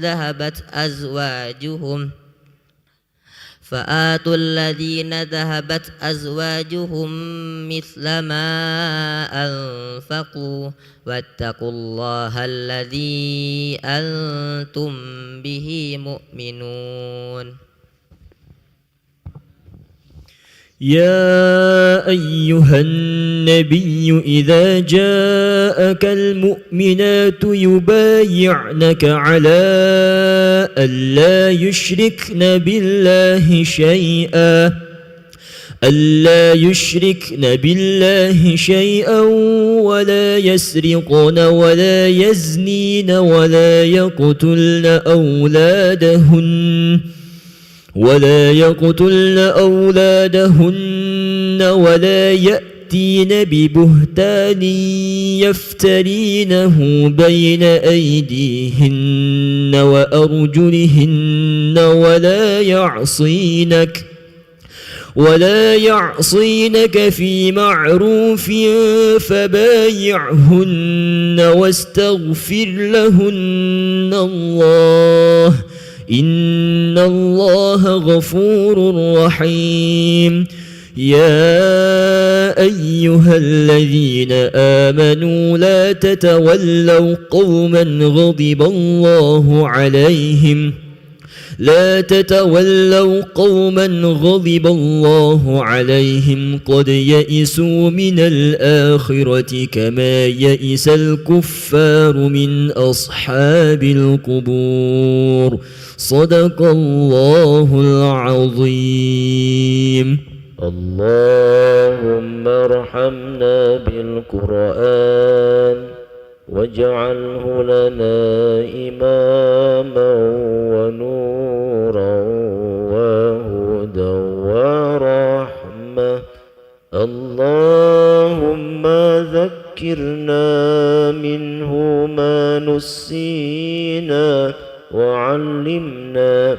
ذهبت أزواجهم مثل ما أنفقوا واتقوا الله الذي أنتم به مؤمنون يا أيها النبي إذا جاءك المؤمنات يبايعنك على ألا يشركن بالله شيئا ولا يسرقن ولا يزنين ولا يقتلن أولادهن ولا يأتين ببهتان يفترينه بين أيديهن وأرجلهن ولا يعصينك في معروف فبايعهن واستغفر لهن الله إن الله غفور رحيم يا أيها الذين آمنوا لا تتولوا قوما غضب الله عليهم قد يئسوا من الآخرة كما يئس الكفار من أصحاب القبور صدق الله العظيم. اللهم ارحمنا بالقرآن واجعله لنا إماما ونورا وهدى ورحمة. اللهم ذكرنا منه ما نسينا وعلمنا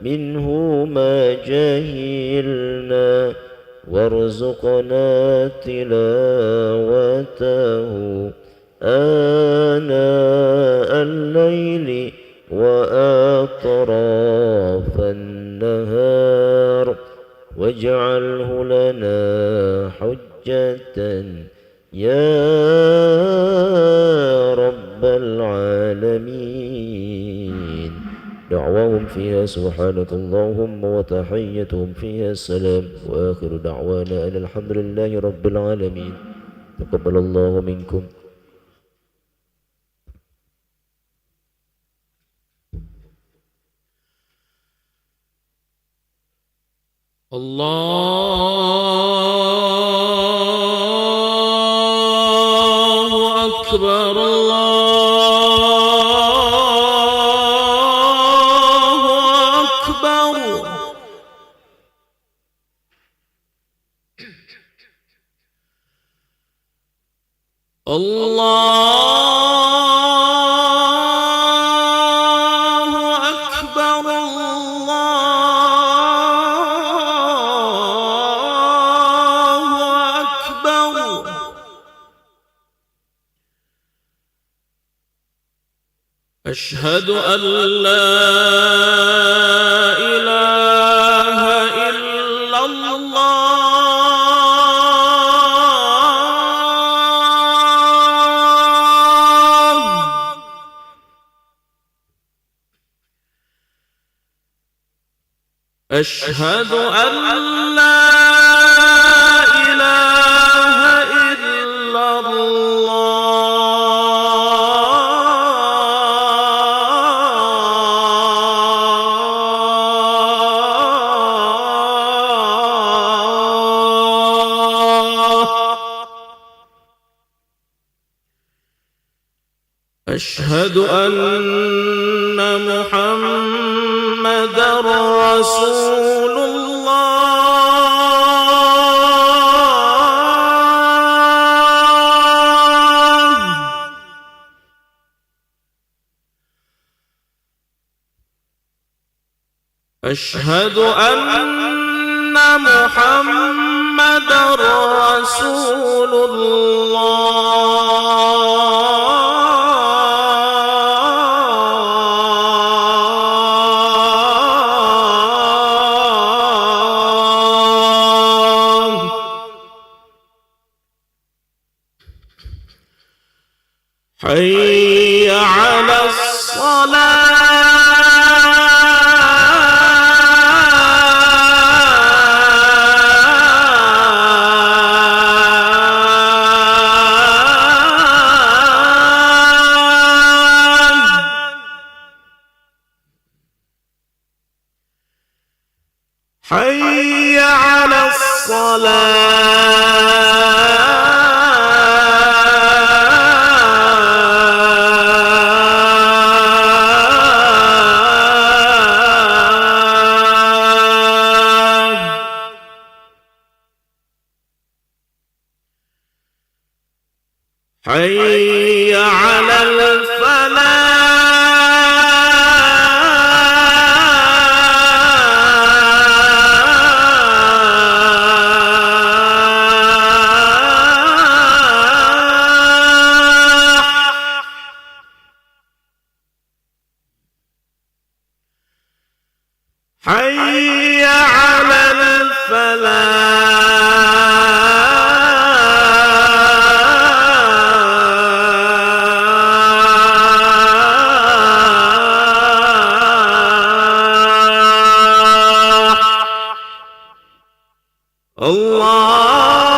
منه ما جهلنا وارزقنا تلاوته آناء الليل وأطراف النهار واجعله لنا حجة يا رب العالمين. دعواهم فيها سبحانك اللهم وتحيتهم فيها السلام وآخر دعوانا أن الحمد لله رب العالمين. تقبل الله منكم. الله أكبر الله أكبر. الله أشهد أن لا إله إلا الله أشهد أن لا إله إلا الله أشهد أن محمدًا رسول الله أشهد أن محمدًا رسول الله حي على الصلاة حي على الصلاة حي على الفلاح حي على الفلاح الله